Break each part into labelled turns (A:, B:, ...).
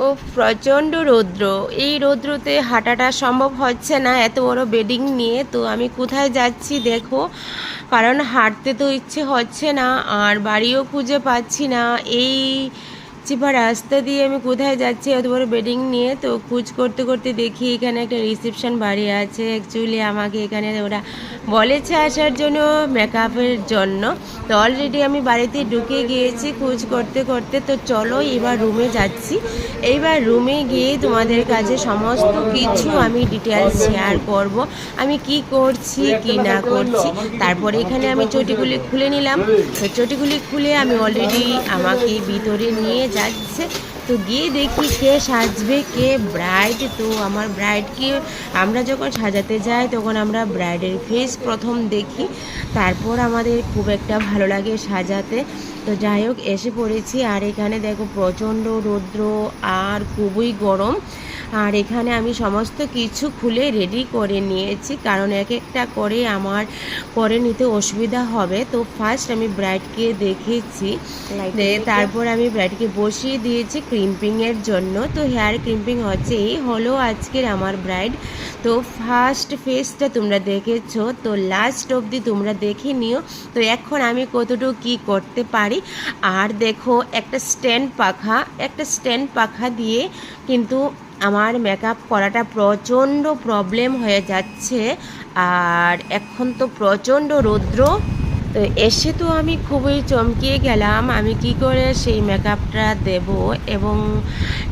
A: ও প্রচণ্ড রৌদ্র, এই রৌদ্রতে হাঁটাটা সম্ভব হচ্ছে না এত বড় বেডিং নিয়ে। তো আমি কোথায় যাচ্ছি দেখো, কারণ হাঁটতে তো ইচ্ছে হচ্ছে না আর বাড়িও খুঁজে পাচ্ছি না। এই চিপা রাস্তা দিয়ে আমি কোথায় যাচ্ছি এত বড় বেডিং নিয়ে। তো খোঁজ করতে করতে দেখি এখানে একটা রিসেপশন বাড়ি আছে। অ্যাকচুয়ালি আমাকে এখানে ওরা বলেছে আসার জন্য মেকআপের জন্য। তো অলরেডি আমি বাড়িতে ঢুকে গিয়েছি খোঁজ করতে করতে। তো চলো এবার রুমে যাচ্ছি। এইবার রুমে গিয়ে তোমাদের কাছে সমস্ত কিছু আমি ডিটেলস শেয়ার করব, আমি কি করছি কি না করছি। তারপরে এখানে আমি চটিগুলি খুলে নিলাম। তো চটিগুলি খুলে আমি অলরেডি আমাকে ভিতরে নিয়ে যাচ্ছে। তো গিয়ে দেখি কে সাজবে, কে ব্রাইড। তো আমার ব্রাইডকে আমরা যখন সাজাতে যাই তখন আমরা ব্রাইডের ফেস প্রথম দেখি, তারপর আমাদের খুব একটা ভালো লাগে সাজাতে। তো যাই হোক এসে পড়েছি। আর এখানে দেখো প্রচণ্ড রৌদ্র আর খুবই গরম। আর এখানে আমি সমস্ত কিছু খুলে রেডি করে নিয়েছি, কারণ এক একটা করে আমার করে নিতে অসুবিধা হবে। তো ফার্স্ট আমি ব্রাইডকে দেখেছি, তারপর আমি ব্রাইডকে বসিয়ে দিয়েছি ক্রিম্পিংয়ের জন্য। তো হেয়ার ক্রিম্পিং হচ্ছে, এই হলো আজকের আমার ব্রাইড। তো ফার্স্ট ফেসটা তোমরা দেখেছো, তো লাস্ট অবধি তোমরা দেখে নিও। তো এখন আমি কতটুকু কী করতে পারি। আর দেখো একটা স্ট্যান্ড পাখা দিয়ে কিন্তু আমার মেকআপ করাটা প্রচণ্ড প্রবলেম হয়ে যাচ্ছে। আর এখন তো প্রচণ্ড রৌদ্র। তো এসে তো আমি খুবই চমকিয়ে গেলাম, আমি কি করে সেই মেকআপটা দেব এবং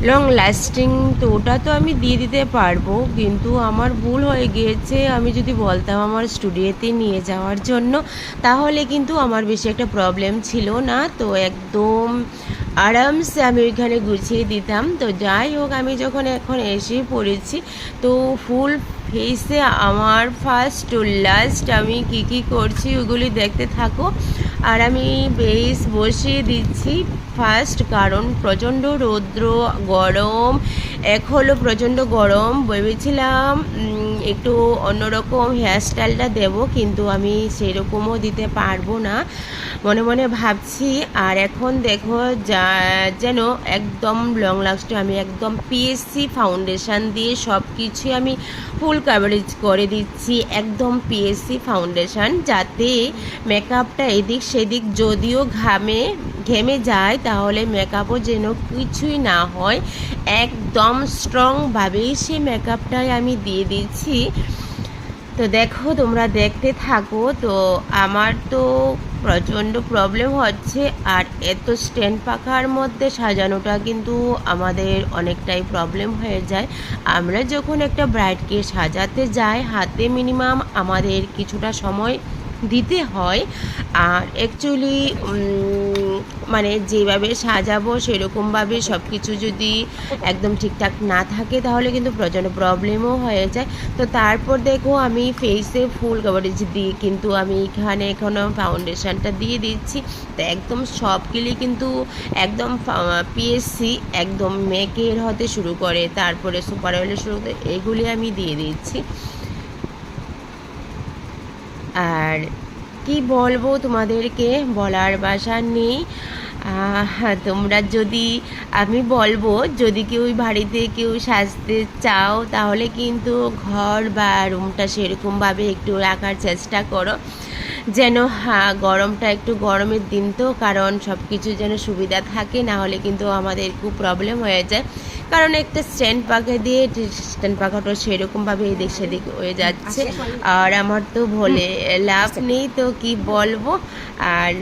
A: লং লাস্টিং। তো ওটা তো আমি দিয়ে দিতে পারবো, কিন্তু আমার ভুল হয়ে গিয়েছে। আমি যদি বলতাম আমার স্টুডিওতে নিয়ে যাওয়ার জন্য, তাহলে কিন্তু আমার বেশি একটা প্রবলেম ছিল না। তো একদম আরামসে আমি ওইখানে গুছিয়ে দিতাম। তো যাই হোক, আমি যখন এখন এসে পড়েছি, তো ফুল ফেসে আমার ফার্স্ট টু লাস্ট আমি কি করছি ওগুলি দেখতে থাকো। আর আমি বেশ বসিয়ে দিচ্ছি ফার্স্ট, কারণ প্রচণ্ড রৌদ্র গরম। এক হলো প্রচণ্ড গরম, ভেবেছিলাম একটু অন্যরকম হেয়ারস্টাইলটা দেব, কিন্তু আমি সেরকমও দিতে পারবো না মনে মনে ভাবছি। আর এখন দেখো যেন একদম লং লাস্টে আমি একদম পিএসসি ফাউন্ডেশন দিয়ে সব কিছুই আমি ফুল কাভারেজ করে দিচ্ছি, একদম পিএসসি ফাউন্ডেশন, যাতে মেকআপটা এদিক সেদিক যদিও ঘেমে যায় তাহলে মেকআপও যেন কিছুই না হয়। একদম স্ট্রংভাবেই সে মেকআপটাই আমি দিয়ে দিচ্ছি। তো দেখো তোমরা দেখতে থাকো। তো আমার তো প্রচণ্ড প্রবলেম হচ্ছে, আর এত স্ট্যান্ড পাখার মধ্যে সাজানোটা কিন্তু আমাদের অনেকটাই প্রবলেম হয়ে যায়। আমরা যখন একটা ব্রাইডকে সাজাতে যাই, হাতে মিনিমাম আমাদের কিছুটা সময় দিতে হয়। আর অ্যাকচুয়ালি মানে যেভাবে সাজাবো সেরকমভাবে সব কিছু যদি একদম ঠিকঠাক না থাকে তাহলে কিন্তু প্রচণ্ড প্রবলেমও হয়ে যায়। তো তারপর দেখো আমি ফেসে ফুল কভারেজ দিয়ে কিন্তু আমি এখানে এখনও ফাউন্ডেশনটা দিয়ে দিচ্ছি। তো একদম সবগুলি কিন্তু একদম পিএসসি একদম মেকের হতে শুরু করে, তারপরে সুপার অয়েলের শুরু করে, এগুলি আমি দিয়ে দিচ্ছি। আর কি বলবো তোমাদেরকে, বলার ভাষা নেই। তোমরা যদি, আমি বলবো যদি কেউ বাড়িতে কেউ সাজতে চাও তাহলে কিন্তু ঘর বা রুমটা সেরকমভাবে একটু রাখার চেষ্টা করো, যেন গরমটা একটু গরমের দিন তো, কারণ সব কিছু যেন সুবিধা থাকে, না হলে কিন্তু আমাদের খুব প্রবলেম হয়ে যায়। কারণ একটা স্ট্যান্ড পাখা দিয়ে স্ট্যান্ড পাখাটা সেরকমভাবে এদিক সেদিক হয়ে যাচ্ছে, আর আমার তো বলে লাভ নেই। তো কি বলবো। আর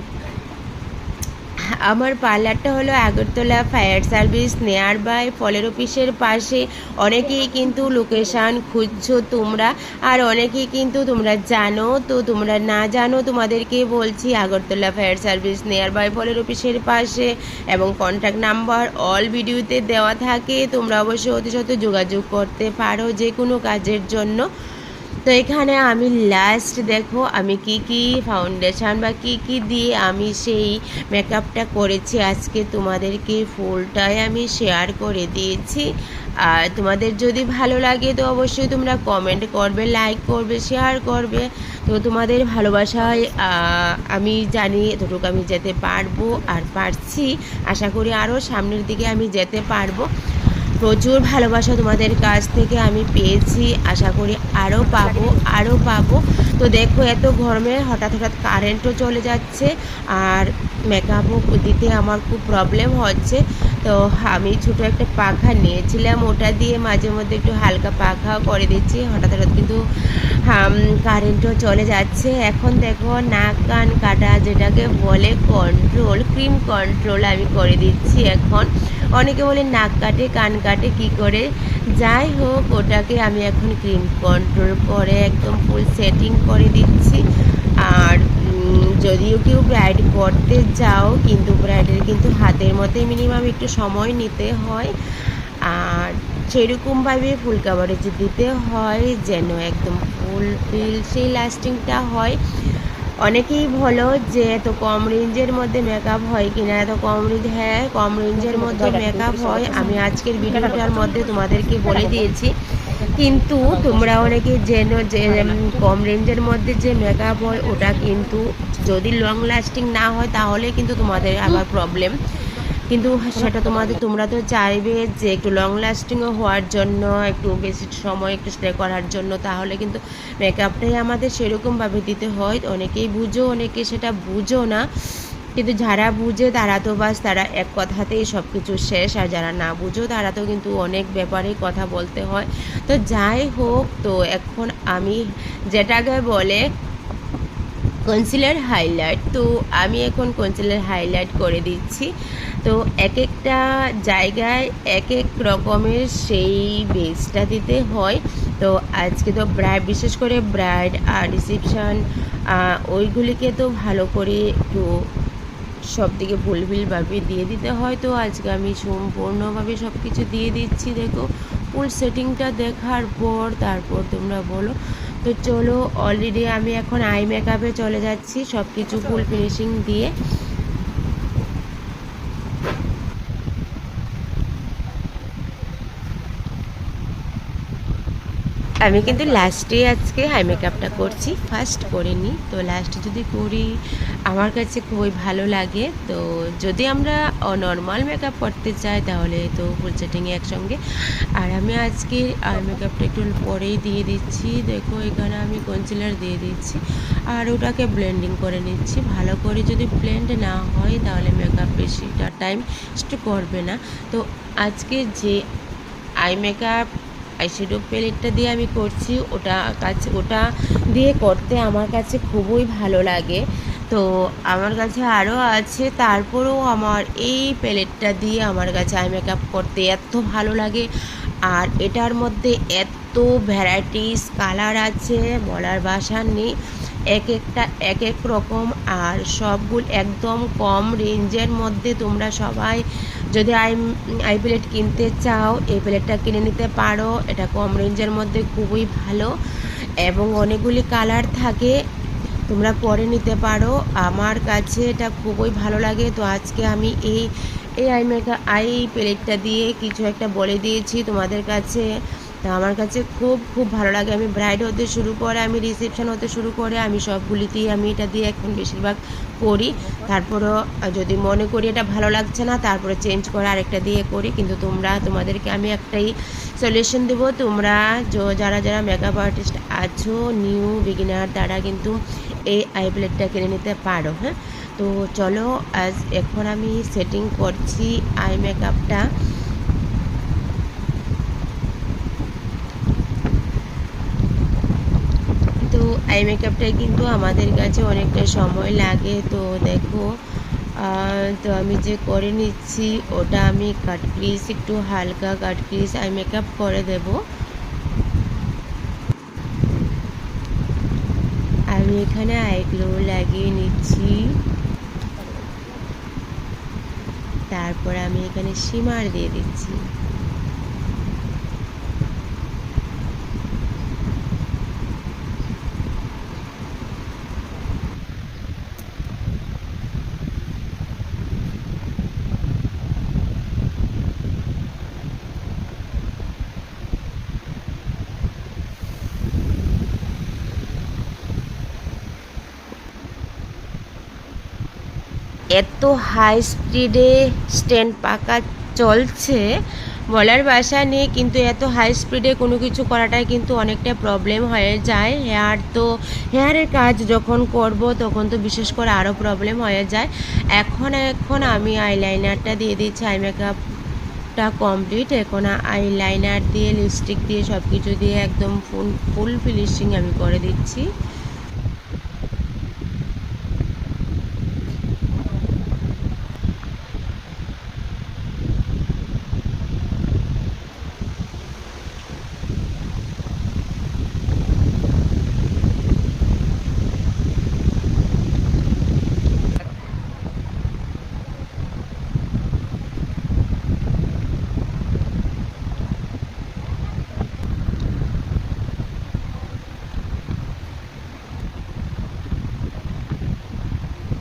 A: আমার পার্লারটা হলো Agartala fire service near by ফলের অফিসের পাশে। অনেকেই কিন্তু লোকেশান খুঁজছো তোমরা, আর অনেকেই কিন্তু তোমরা জানো। তো তোমরা না জানো তোমাদেরকে বলছি, Agartala fire service near by ফলের অফিসের পাশে, এবং কন্ট্যাক্ট নাম্বার অল ভিডিওতে দেওয়া থাকে। তোমরা অবশ্যই অতি সত্ত্বর যোগাযোগ করতে পারো যে কোনো কাজের জন্য। তো এখানে আমি লাস্ট দেখো আমি কি ফাউন্ডেশন বা কি দিয়ে আমি সেই মেকআপটা করেছি, আজকে তোমাদেরকে ফুলটাই আমি শেয়ার করে দিয়েছি। আর তোমাদের যদি ভালো লাগে তো অবশ্যই তোমরা কমেন্ট করবে, লাইক করবে, শেয়ার করবে। তো তোমাদের ভালোবাসায় আমি জানি এতটুকু আমি যেতে পারবো আর পারছি। আশা করি আরও সামনের দিকে আমি যেতে পারবো। প্রচুর ভালোবাসা তোমাদের কাছ থেকে আমি পেয়েছি, আশা করি আরও পাবো। তো দেখো এত গরমে হঠাৎ হঠাৎ কারেন্টও চলে যাচ্ছে, আর মেকআপও দিতে আমার খুব প্রবলেম হচ্ছে। তো আমি ছোটো একটা পাখা নিয়েছিলাম, ওটা দিয়ে মাঝে মধ্যে একটু হালকা পাখাও করে দিচ্ছি। হঠাৎ হঠাৎ কিন্তু কারেন্টও চলে যাচ্ছে। এখন দেখো নাক কান কাটা যেটাকে বলে কন্ট্রোল, ক্রিম কন্ট্রোল আমি করে দিচ্ছি এখন। অনেকে বলে নাক কাটে কান কাটে কি করে, যাই হোক ওটাকে আমি এখন ক্রিম কন্ট্রোল করে একদম ফুল সেটিং করে দিচ্ছি। আর যদিও কেউ ব্রাইড করতে যাও, কিন্তু ব্রাইডের কিন্তু হাতের মধ্যে মিনিমাম একটু সময় নিতে হয়, আর সেরকমভাবে ফুল কাভারেজ দিতে হয় যেন একদম ফুল ফিল সেই লাস্টিংটা হয়। অনেকেই বলো যে এত কম রেঞ্জের মধ্যে মেকআপ হয় কিনা, এত কম রেঞ্জ, হ্যাঁ কম রেঞ্জের মধ্যে মেকআপ হয়, আমি আজকের ভিডিওটার মধ্যে তোমাদেরকে বলে দিয়েছি। কিন্তু তোমরা অনেকে জেনো যে কম রেঞ্জের মধ্যে যে মেকআপ হয় ওটা কিন্তু যদি লং লাস্টিং না হয় তাহলে কিন্তু তোমাদের আবার প্রবলেম। কিন্তু সেটা তোমরা তো চাইবে যে একটু লং লাস্টিংও হওয়ার জন্য, একটু বেশি সময় একটু স্টে করার জন্য, তাহলে কিন্তু মেকআপটাই আমাদের সেরকমভাবে দিতে হয়। অনেকেই বুঝো, অনেকে সেটা বুঝো না, কিন্তু যারা বুঝে তারা তো বাস তারা এক কথাতেই সব কিছু শেষ, আর যারা না বুঝো তারা তো কিন্তু অনেক ব্যাপারে কথা বলতে হয়। তো যাই হোক, তো এখন আমি যেটাকে বলে কনসিলার হাইলাইট, তো আমি এখন কনসিলার হাইলাইট করে দিচ্ছি। তো এক একটা জায়গায় এক এক রকমের সেই বেসটা দিতে হয়। তো আজকে তো বিশেষ করে ব্রাইড আর রিসেপশন ওইগুলিকে তো ভালো করে একটু সব দিকে ভুলভাবে দিয়ে দিতে হয়। তো আজকে আমি সম্পূর্ণভাবে সব কিছু দিয়ে দিচ্ছি। দেখো ফুল সেটিংটা দেখার পর তারপর তোমরা বলো। তো চলো, অলরেডি আমি এখন আই মেকআপে চলে যাচ্ছি সব কিছু ফুল ফিনিশিং দিয়ে। আমি কিন্তু লাস্টে আজকে হাই মেকআপটা করছি, ফার্স্ট করিনি। তো লাস্টে যদি করি আমার কাছে খুবই ভালো লাগে। তো যদি আমরা নর্মাল মেকআপ করতে চাই তাহলে তো ফুল সেটিংয়ে একসঙ্গে। আর আমি আজকে আই মেকআপটা একটু পরেই দিয়ে দিচ্ছি। দেখো এখানে আমি কনসিলার দিয়ে দিচ্ছি আর ওটাকে ব্লেন্ডিং করে নিচ্ছি ভালো করে। যদি ব্লেন্ড না হয় তাহলে মেকআপ বেশিটা টাইম স্টে করবে না। তো আজকে যে আই মেকআপ আইশ্যাডো প্যালেটটা দিয়ে আমি করছি, ওটা দিয়ে করতে আমার কাছে খুবই ভালো লাগে। তো আমার কাছে আরও আছে, তারপরেও আমার এই প্যালেটটা দিয়ে আমার কাছে আই মেকআপ করতে এত ভালো লাগে। আর এটার মধ্যে এত ভ্যারাইটিস কালার আছে বলার ভাষা নেই, এক একটা এক এক রকম। আর সবগুলো একদম কম রেঞ্জের মধ্যে। তোমরা সবাই যদি আই প্যালেট কিনতে চাও এই প্যালেটটা কিনে নিতে পারো, এটা কম রেঞ্জের মধ্যে খুবই ভালো এবং অনেকগুলি কালার থাকে, তোমরা পরে নিতে পারো। আমার কাছে এটা খুবই ভালো লাগে। তো আজকে আমি এই আই প্যালেটটা দিয়ে কিছু একটা বলে দিয়েছি তোমাদের কাছে। তা আমার কাছে খুব খুব ভালো লাগে। আমি ব্রাইড হতে শুরু করে, আমি রিসেপশন হতে শুরু করে, আমি সবগুলিতেই আমি এটা দিয়ে এখন বেশিরভাগ করি। তারপরও যদি মনে করি এটা ভালো লাগছে না তারপরে চেঞ্জ করে আরেকটা দিয়ে করি। কিন্তু তোমাদেরকে আমি একটাই সলিউশন দেবো, তোমরা যারা যারা মেকআপ আর্টিস্ট আছো নিউ বিগিনার, তারা কিন্তু এই আই প্যালেটটা কিনে নিতে পারো। হ্যাঁ, তো চলো এখন আমি সেটিং করছি আই মেকআপটা। তো আই মেকআপটাই কিন্তু আমাদের কাছে অনেকটা সময় লাগে। তো দেখো তো আমি যে করে নিচ্ছি ওটা আমি কাট ক্রিজ, একটু হালকা কাট ক্রিজ আই মেকআপ করে দেব। আমি এখানে আইগ্লো লাগিয়ে নিচ্ছি, তারপর আমি এখানে শিমার দিয়ে দিচ্ছি। এত হাই স্পিডে স্ট্যান্ড পাকা চলছে বলার ভাষা নেই, কিন্তু এত হাই স্পিডে কোনো কিছু করাটাই কিন্তু অনেকটা প্রবলেম হয়ে যায়। হেয়ারের কাজ যখন করব তখন তো বিশেষ করে আরও প্রবলেম হয়ে যায়। এখন আমি আইলাইনারটা দিয়ে দিচ্ছি। আই মেকআপটা কমপ্লিট। এখন আইলাইনার দিয়ে লিপস্টিক দিয়ে সব কিছু দিয়ে একদম ফুল ফিনিশিং আমি করে দিচ্ছি।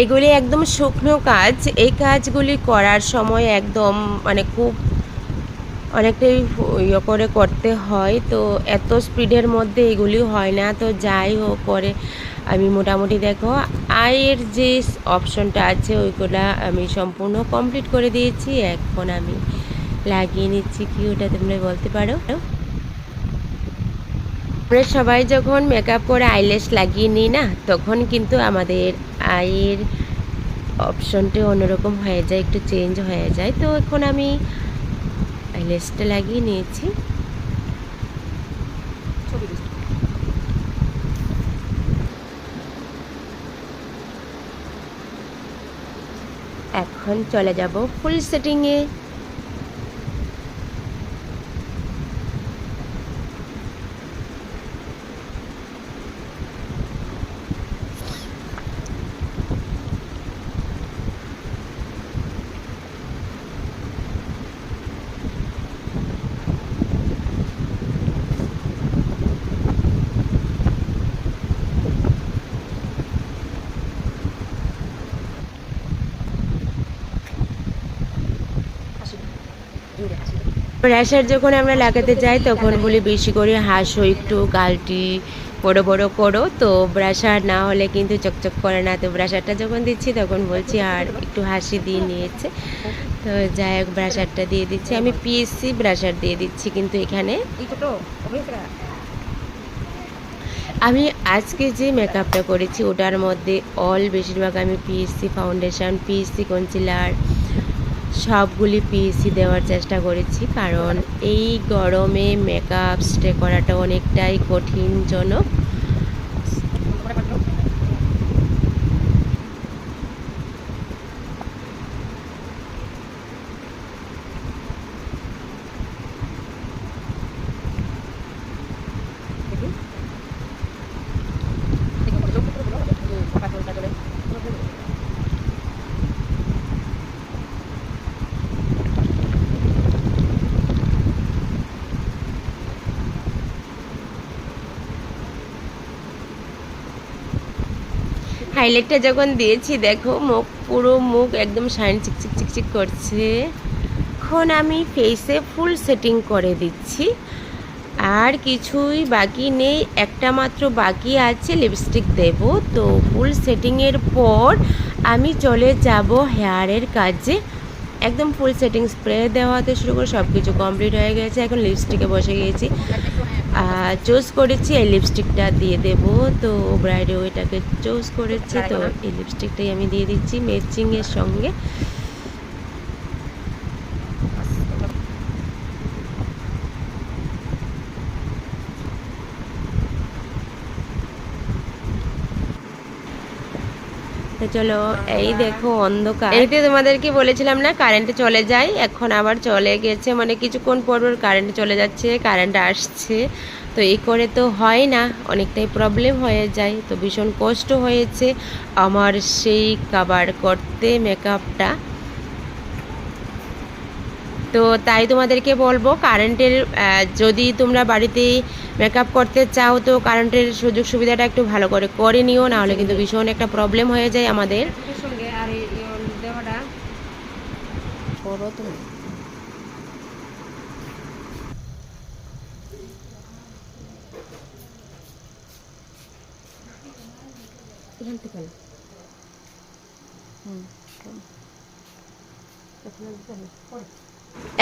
A: এগুলি একদম শুকনো কাজ। এই কাজগুলি করার সময় একদম মানে খুব অনেকটাই ইয়ে করে করতে হয়, তো এত স্পিডের মধ্যে এগুলি হয় না। তো যাই হোক করে আমি মোটামুটি দেখো আয়ের যে অপশনটা আছে ওইগুলা আমি সম্পূর্ণ কমপ্লিট করে দিয়েছি। এখন আমি লাগিয়ে নিচ্ছি। কি ওটা তোমরা বলতে পারো? আমরা সবাই যখন মেকআপ করে আইল্যাশ লাগিয়ে নিই না, তখন কিন্তু আমাদের আয়ের অপশনটা অন্যরকম হয়ে যায়, একটু চেঞ্জ হয়ে যায়। তো এখন আমি আইল্যাশটা লাগিয়ে নিয়েছি। এখন চলে যাব ফুল সেটিংয়ে। ব্রাশার যখন আমরা লাগাতে যাই তখন বলি বেশি করে হাসো, একটু গালটি বড় বড় করো। তো ব্রাশার না হলে কিন্তু চকচক করে না। তো ব্রাশারটা যখন দিচ্ছি তখন বলছি আর একটু হাসি দিয়ে নিয়েছে। তো যাই হোক ব্রাশারটা দিয়ে দিচ্ছি। আমি পিএসসি ব্রাশার দিয়ে দিচ্ছি কিন্তু এখানে। আমি আজকে যে মেকআপটা করেছি ওটার মধ্যে বেশিরভাগ আমি পিএসসি ফাউন্ডেশন, পিএসসি কনসিলার সবগুলি পিএসসি দেওয়ার চেষ্টা করেছি, কারণ এই গরমে মেকআপ স্টে করাটা অনেকটাই কঠিনজনক। হাইলাইটটা যখন দিয়েছি দেখো পুরো মুখ একদম শাইন চিকচিক চিকচিক করছে। এখন আমি ফেসে ফুল সেটিং করে দিচ্ছি। আর কিছুই বাকি নেই, একটা মাত্র বাকি আছে লিপস্টিক দেব। তো ফুল সেটিংয়ের পর আমি চলে যাব হেয়ারের কাজে। একদম ফুল সেটিং স্প্রে দেওয়াতে শুরু করে সব কিছু কমপ্লিট হয়ে গেছে। এখন লিপস্টিকে বসে গিয়েছি, চুজ করেছি এই লিপস্টিকটা দিয়ে দেব। তো ব্রাইডে ওইটাকে চুজ করেছি, তো এই লিপস্টিকটাই আমি দিয়ে দিচ্ছি ম্যাচিংয়ের সঙ্গে। তো চলো, এই দেখো অন্ধকার। এইতে তোমাদেরকে বলেছিলাম না কারেন্টে চলে যায়, এখন আবার চলে গেছে। মানে কিছুক্ষণ পর পর কারেন্ট চলে যাচ্ছে, কারেন্ট আসছে। তো এই করে তো হয় না, অনেকটাই প্রবলেম হয়ে যায়। তো ভীষণ কষ্ট হয়েছে আমার সেই কভার করতে মেকআপটা। তো তাই তোমাদেরকে বলবো কারেন্টের যদি তোমরা বাড়িতে মেকআপ করতে চাও তো কারেন্টের সুযোগ সুবিধাটা একটু ভালো করে করে নিও, নাহলে কিন্তু ভীষণ একটা প্রবলেম হয়ে যায় আমাদের।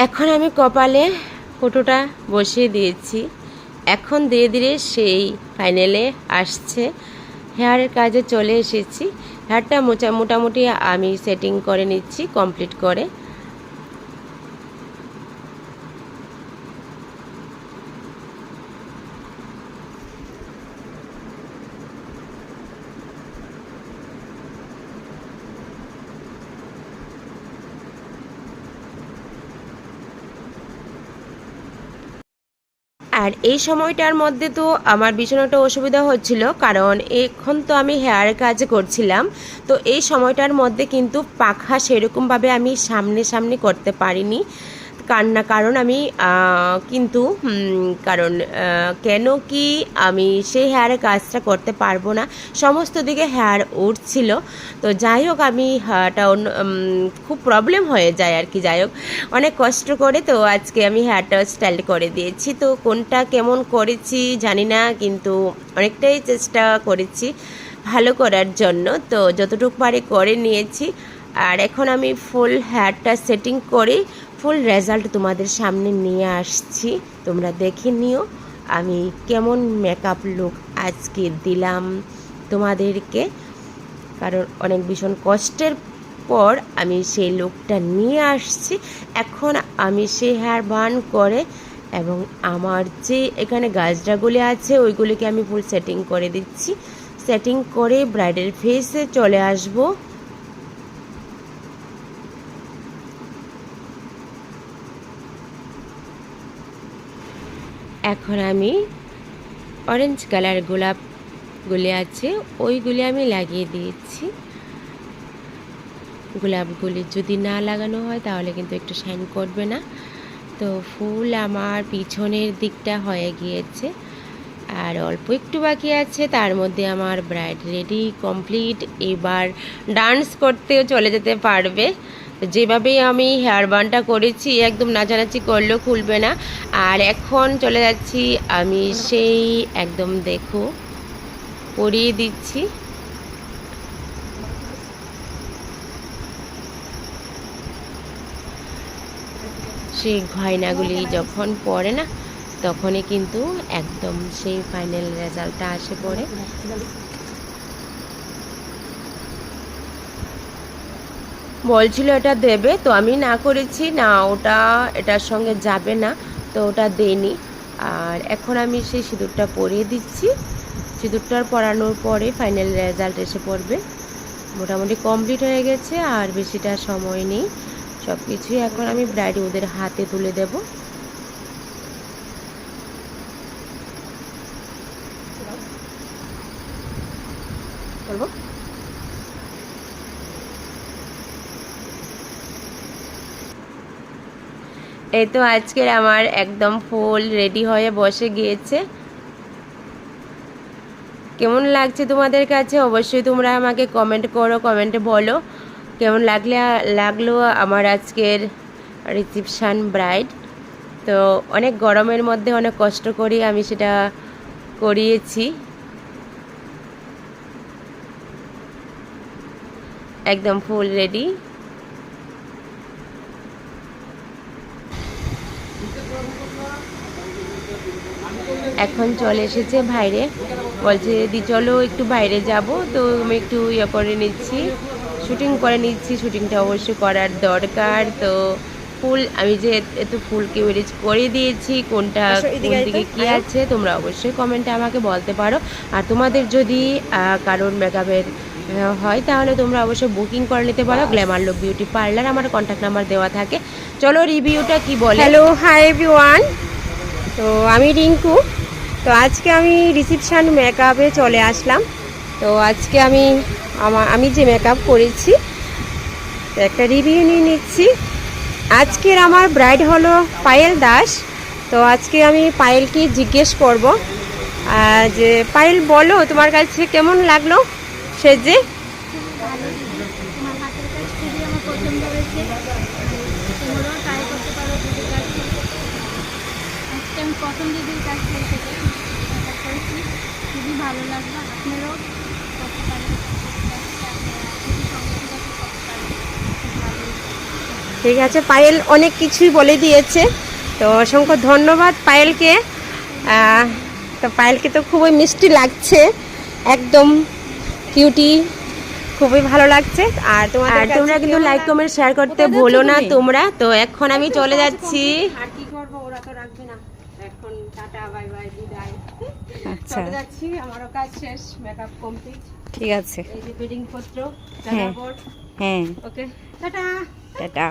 A: এখন আমি কপালে ফটোটা বসিয়ে দিয়েছি। এখন ধীরে ধীরে সেই ফাইনালে আসছে। হেয়ারের কাজে চলে এসেছি। হেয়ারটা মোটামুটি আমি সেটিং করে নিচ্ছি কমপ্লিট করে। আর এই সময়টার মধ্যে তো আমার ভীষণ একটা অসুবিধা হচ্ছিল, কারণ এখন তো আমি হেয়ার কাজ করছিলাম। তো এই সময়টার মধ্যে কিন্তু পাখা সেরকমভাবে আমি সামনে সামনে করতে পারিনি। কারণ আমি কিন্তু কারণ কেন কি আমি সেই হেয়ারে কাজটা করতে পারবো না, সমস্ত দিকে হেয়ার উঠছিল। তো যাই হোক আমি খুব প্রবলেম হয়ে যায় আর কি। যাই হোক অনেক কষ্ট করে তো আজকে আমি হেয়ারটা স্টাইল করে দিয়েছি। তো কোনটা কেমন করেছি জানি না, কিন্তু অনেকটাই চেষ্টা করেছি ভালো করার জন্য। তো যতটুকু পারি করে নিয়েছি। আর এখন আমি ফুল হেয়ারটা সেটিং করে ফুল রেজাল্ট তোমাদের সামনে নিয়ে আসছি, তোমরা দেখে নিও আমি কেমন মেকআপ লুক আজকে দিলাম তোমাদেরকে। কারণ অনেক ভীষণ কষ্টের পর আমি সেই লুকটা নিয়ে আসছি। এখন আমি সেই হেয়ার বান করে এবং আমার যে এখানে গাজরাগুলি আছে ওইগুলিকে আমি ফুল সেটিং করে দিচ্ছি। সেটিং করে ব্রাইডাল ফেসে চলে আসবো। এখন আমি অরেঞ্জ কালার গোলাপগুলি আছে ওইগুলি আমি লাগিয়ে দিয়েছি। গোলাপগুলি যদি না লাগানো হয় তাহলে কিন্তু একটু শাইন করবে না। তো ফুল আমার পিছনের দিকটা হয়ে গিয়েছে, আর অল্প একটু বাকি আছে, তার মধ্যে আমার ব্রাইড রেডি কমপ্লিট। এবার ডান্স করতেও চলে যেতে পারবে। যেভাবে আমি হেয়ার বানটা করেছি একদম নাচানাচি করলেও খুলবে না। আর এখন চলে যাচ্ছি আমি সেই একদম দেখো পরিয়ে দিচ্ছি। সেই গয়নাগুলি যখন পরে না তখনই কিন্তু একদম সেই ফাইনাল রেজাল্টটা আসে পড়ে। বলছিল এটা দেবে, তো আমি না করেছি না, ওটা এটার সঙ্গে যাবে না, তো ওটা দেইনি। আর এখন আমি সেই সিঁদুরটা পরিয়ে দিচ্ছি। সিঁদুরটার পরানোর পরে ফাইনাল রেজাল্ট এসে পড়বে। মোটামুটি কমপ্লিট হয়ে গেছে, আর বেশিটা সময় নেই। সব কিছুই এখন আমি ব্রাইড ওদের হাতে তুলে দেব। বলবো এই তো আজকের আমার একদম ফুল রেডি হয়ে বসে গিয়েছে। কেমন লাগছে তোমাদের কাছে অবশ্যই তোমরা আমাকে কমেন্ট করো, কমেন্টে বলো কেমন লাগলো আমার আজকের রিসেপশন ব্রাইড। তো অনেক গরমের মধ্যে অনেক কষ্ট করি আমি সেটা করিয়েছি। একদম ফুল রেডি। এখন চলে এসেছে বাইরে, বলছে দি চলো একটু বাইরে যাব। তো আমি একটু করে নিচ্ছি, শুটিং করে নিচ্ছি। শুটিংটা অবশ্যই করার দরকার। তো ফুল আমি যে এত ফুলকে ম্যানেজ করে দিয়েছি, কোনটা কোন দিকে কী আছে তোমরা অবশ্যই কমেন্টে আমাকে বলতে পারো। আর তোমাদের যদি কারোর মেকআপের হয় তাহলে তোমরা অবশ্যই বুকিং করে নিতে পারো গ্ল্যামার লুক বিউটি পার্লার, আমার কন্ট্যাক্ট নাম্বার দেওয়া থাকে। চলো রিভিউটা কি বলে। Hello, hi everyone. তো আমি রিঙ্কু। তো আজকে আমি রিসেপশান মেকআপে চলে আসলাম। তো আজকে আমি যে মেকআপ করেছি একটা রিভিউ নিয়ে নিচ্ছি। আজকের আমার ব্রাইড হলো পায়েল দাস। তো আজকে আমি পায়েলকে জিজ্ঞেস করব যে পায়েল বলো তোমার কাছে কেমন লাগলো সেজে।
B: আমি প্রথম দিদির কাছ থেকে মেকআপ করেছি, খুবই ভালো লাগলো। আপনারাও করতে পারেন,
A: ঠিক আছে, পায়েল অনেক কিছুই বলে দিয়েছে, তো অসংখ্য ধন্যবাদ পায়েলকে। তো পায়েলকে তো খুবই মিষ্টি লাগছে, একদম কিউটি, খুবই ভালো লাগছে। আর তোমরা কিন্তু লাইক কমেন্ট শেয়ার করতে ভুলো না তোমরা। তো এখন আমি চলে যাচ্ছি, আর কি করবো, ওরা তো রাখবে না। এখন টাটা বাই বাই, বিদায়।
C: আচ্ছা
A: চলে যাচ্ছি, আমারও কাজ শেষ, মেকআপ কমপ্লিট।
C: ঠিক আছে।
A: এই যে বেডিং পত্র,
C: হ্যাঁ
A: বোর্ড।
C: হ্যাঁ
A: ওকে, টাটা।
C: টাটা।